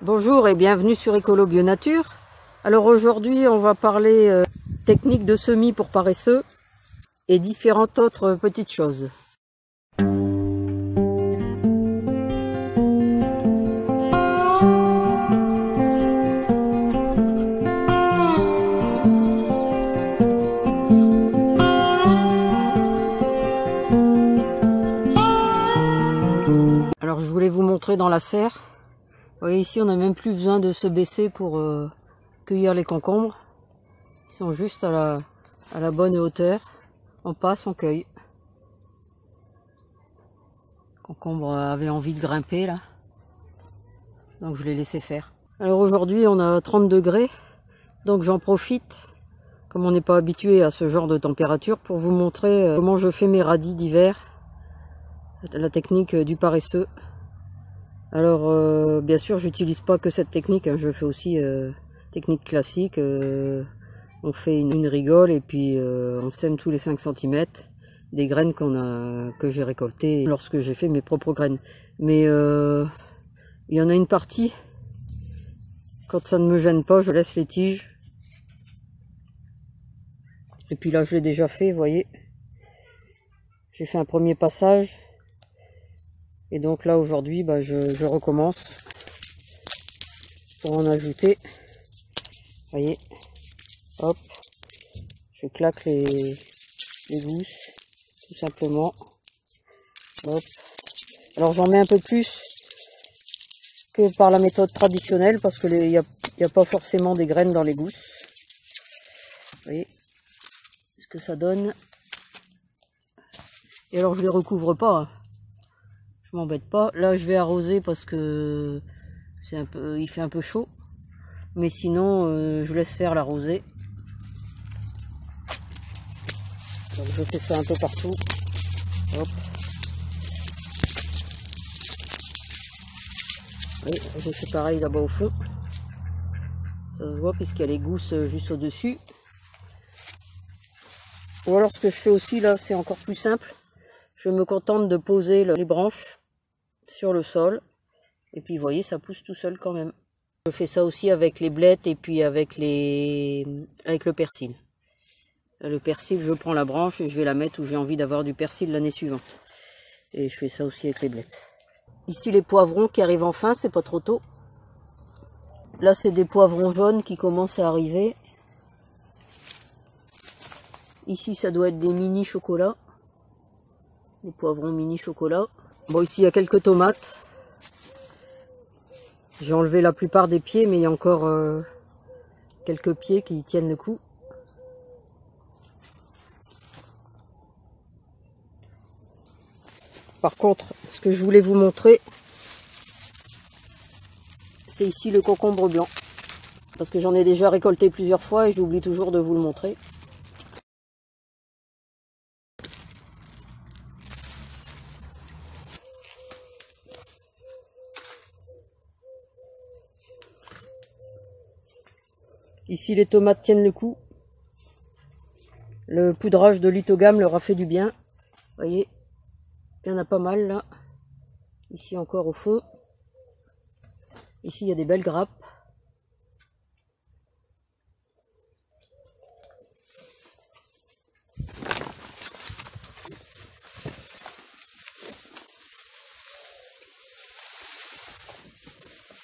Bonjour et bienvenue sur Écolo Bio Nature. Alors aujourd'hui on va parler technique de semis pour paresseux et différentes autres petites choses. Alors je voulais vous montrer dans la serre. Vous voyez ici on n'a même plus besoin de se baisser pour cueillir les concombres. Ils sont juste à la bonne hauteur. On passe, on cueille. Le concombre avait envie de grimper là. Donc je l'ai laissé faire. Alors aujourd'hui on a 30 degrés. Donc j'en profite, comme on n'est pas habitué à ce genre de température, pour vous montrer comment je fais mes radis d'hiver. La technique du paresseux. Alors bien sûr j'utilise pas que cette technique, hein, je fais aussi technique classique, on fait une rigole et puis on sème tous les 5 cm des graines que j'ai récoltées lorsque j'ai fait mes propres graines. Mais il y en a une partie, quand ça ne me gêne pas, je laisse les tiges. Et puis là je l'ai déjà fait, vous voyez. J'ai fait un premier passage. Et donc là aujourd'hui je recommence pour en ajouter. Vous voyez, hop, je claque les gousses tout simplement. Hop. Alors j'en mets un peu plus que par la méthode traditionnelle parce que il y a pas forcément des graines dans les gousses. Vous voyez ce que ça donne. Et alors je les recouvre pas. Hein. Je m'embête pas. Là je vais arroser parce que il fait un peu chaud. Mais sinon je laisse faire la rosée. Donc je fais ça un peu partout. Hop. Oui, je fais pareil là-bas au fond. Ça se voit puisqu'il y a les gousses juste au-dessus. Ou alors ce que je fais aussi là, c'est encore plus simple. Je me contente de poser les branches sur le sol. Et puis vous voyez, ça pousse tout seul quand même. Je fais ça aussi avec les blettes et puis avec le persil. Le persil, je prends la branche et je vais la mettre où j'ai envie d'avoir du persil l'année suivante. Et je fais ça aussi avec les blettes. Ici les poivrons qui arrivent enfin, c'est pas trop tôt. Là c'est des poivrons jaunes qui commencent à arriver. Ici ça doit être des mini chocolats. Des poivrons mini chocolat. Bon, ici il y a quelques tomates. J'ai enlevé la plupart des pieds, mais il y a encore quelques pieds qui tiennent le coup. Par contre, ce que je voulais vous montrer, c'est ici le concombre blanc. Parce que j'en ai déjà récolté plusieurs fois et j'oublie toujours de vous le montrer. Ici les tomates tiennent le coup. Le poudrage de Lithogam leur a fait du bien. Vous voyez, il y en a pas mal là. Ici encore au fond. Ici il y a des belles grappes.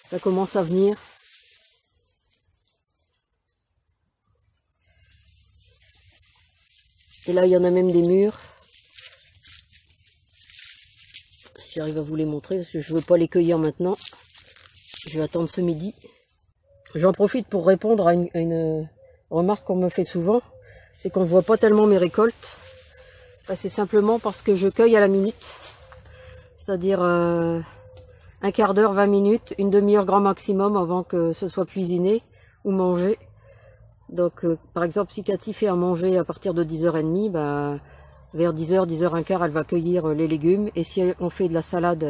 Ça commence à venir. Et là, il y en a même des mûrs. Si j'arrive à vous les montrer, parce que je ne veux pas les cueillir maintenant. Je vais attendre ce midi. J'en profite pour répondre à une remarque qu'on me fait souvent. C'est qu'on ne voit pas tellement mes récoltes. Enfin, c'est simplement parce que je cueille à la minute. C'est-à-dire un quart d'heure, 20 minutes, une demi-heure grand maximum avant que ce soit cuisiné ou mangé. Donc par exemple si Cathy fait à manger à partir de 10h30, vers 10h, 10h15 elle va cueillir les légumes. Et si on fait de la salade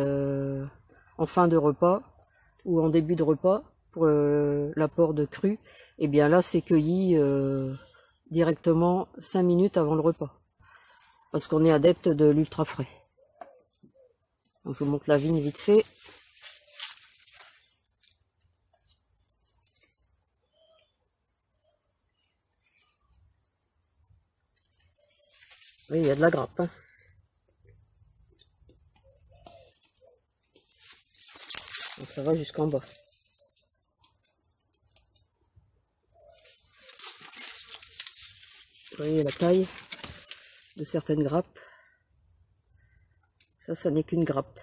en fin de repas ou en début de repas pour l'apport de cru, et bien là c'est cueilli directement 5 minutes avant le repas. Parce qu'on est adepte de l'ultra frais. Donc je vous montre la vigne vite fait. Oui, il y a de la grappe. Hein. Donc, ça va jusqu'en bas. Vous voyez la taille de certaines grappes. Ça n'est qu'une grappe.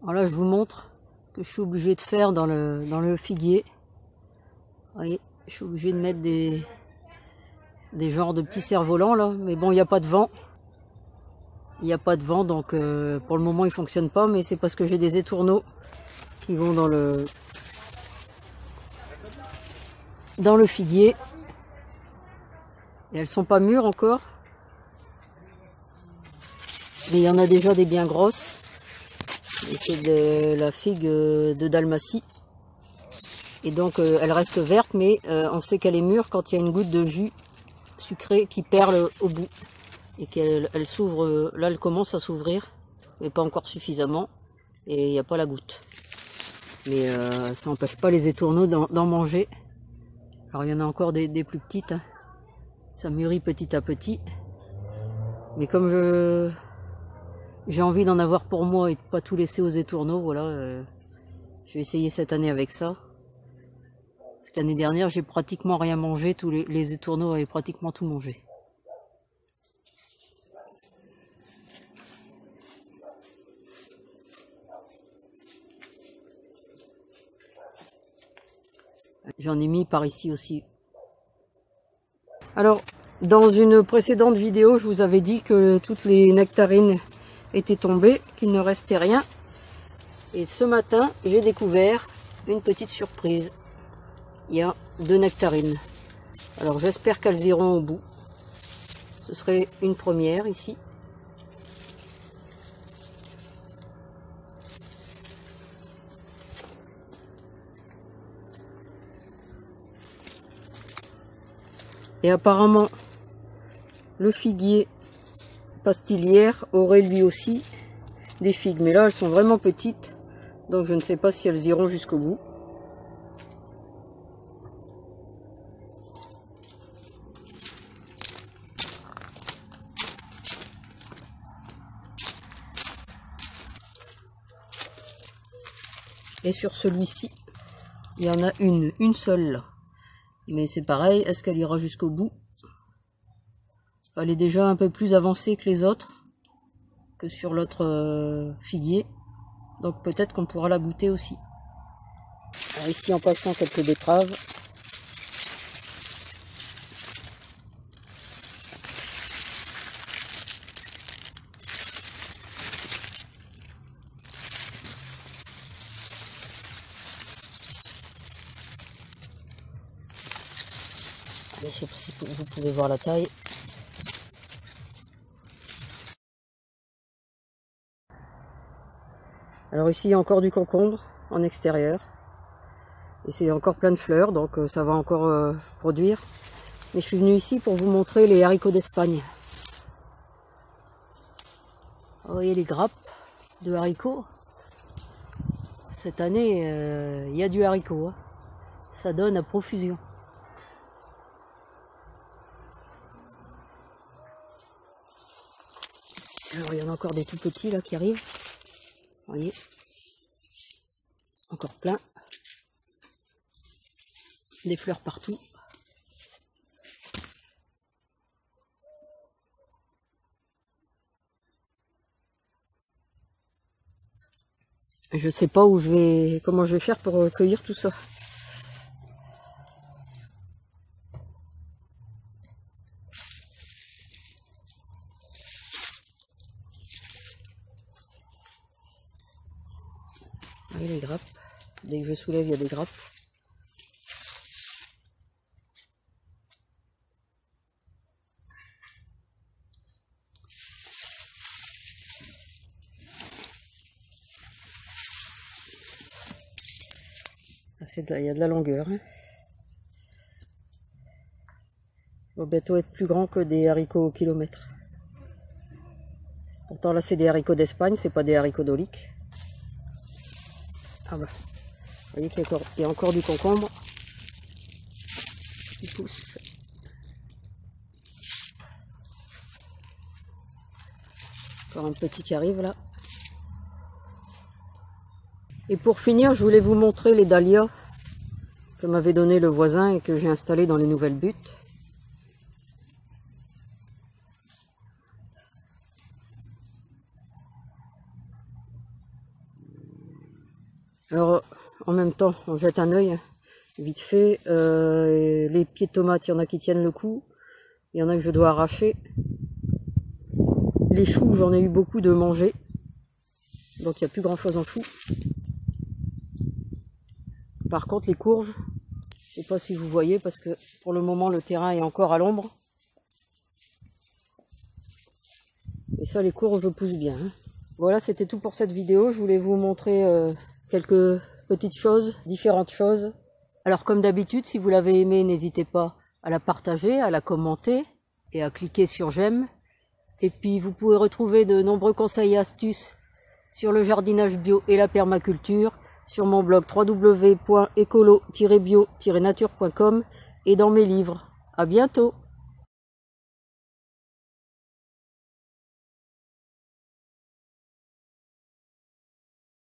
Alors là, je vous montre que je suis obligé de faire dans le figuier. Vous voyez, je suis obligé de mettre des genres de petits cerfs-volants là. Mais bon, il n'y a pas de vent. Il n'y a pas de vent, donc pour le moment, il ne fonctionne pas. Mais c'est parce que j'ai des étourneaux qui vont dans le figuier. Et elles sont pas mûres encore. Mais il y en a déjà des bien grosses. Et c'est de la figue de Dalmatie. Et donc elle reste verte, mais on sait qu'elle est mûre quand il y a une goutte de jus sucré qui perle au bout. Et qu'elle s'ouvre, là elle commence à s'ouvrir, mais pas encore suffisamment. Et il n'y a pas la goutte. Mais ça n'empêche pas les étourneaux d'en manger. Alors il y en a encore des plus petites. Hein. Ça mûrit petit à petit. Mais comme j'ai envie d'en avoir pour moi et de pas tout laisser aux étourneaux, voilà. Je vais essayer cette année avec ça. Parce que l'année dernière, j'ai pratiquement rien mangé. Tous les étourneaux avaient pratiquement tout mangé. J'en ai mis par ici aussi. Alors, dans une précédente vidéo, je vous avais dit que toutes les nectarines étaient tombées, qu'il ne restait rien. Et ce matin, j'ai découvert une petite surprise. Il y a 2 nectarines. Alors, j'espère qu'elles iront au bout. Ce serait une première ici. Et apparemment, le figuier Pastillière aurait lui aussi des figues. Mais là, elles sont vraiment petites. Donc, je ne sais pas si elles iront jusqu'au bout. Et sur celui-ci, il y en a une seule là. Mais c'est pareil, est-ce qu'elle ira jusqu'au bout? Elle est déjà un peu plus avancée que les autres, que sur l'autre figuier. Donc peut-être qu'on pourra la goûter aussi. Alors ici en passant quelques betteraves. Je ne sais pas si vous pouvez voir la taille. Alors ici il y a encore du concombre en extérieur. Et c'est encore plein de fleurs, donc ça va encore produire. Mais je suis venue ici pour vous montrer les haricots d'Espagne. Vous voyez les grappes de haricots. Cette année, il y a du haricot. Hein. Ça donne à profusion. Alors il y en a encore des tout petits là qui arrivent. Vous voyez. Encore plein. Des fleurs partout. Je sais pas comment je vais faire pour cueillir tout ça. Vous voyez les grappes. Dès que je soulève, il y a des grappes. Il y a de la longueur. Hein. Il va bientôt être plus grand que des haricots au kilomètre. Pourtant là c'est des haricots d'Espagne, c'est pas des haricots d'Olic. Ah bah, vous voyez qu'il y a encore du concombre qui pousse. Encore un petit qui arrive là. Et pour finir, je voulais vous montrer les dahlias que m'avait donné le voisin et que j'ai installé dans les nouvelles buttes. Alors, en même temps, on jette un œil, vite fait. Les pieds de tomates, il y en a qui tiennent le coup. Il y en a que je dois arracher. Les choux, j'en ai eu beaucoup de manger. Donc, il n'y a plus grand chose en choux. Par contre, les courges, je ne sais pas si vous voyez, parce que pour le moment, le terrain est encore à l'ombre. Et ça, les courges poussent bien. Hein. Voilà, c'était tout pour cette vidéo. Je voulais vous montrer quelques petites choses, différentes choses. Alors, comme d'habitude, si vous l'avez aimé, n'hésitez pas à la partager, à la commenter et à cliquer sur j'aime. Et puis, vous pouvez retrouver de nombreux conseils et astuces sur le jardinage bio et la permaculture sur mon blog www.écolo-bio-nature.com et dans mes livres. À bientôt!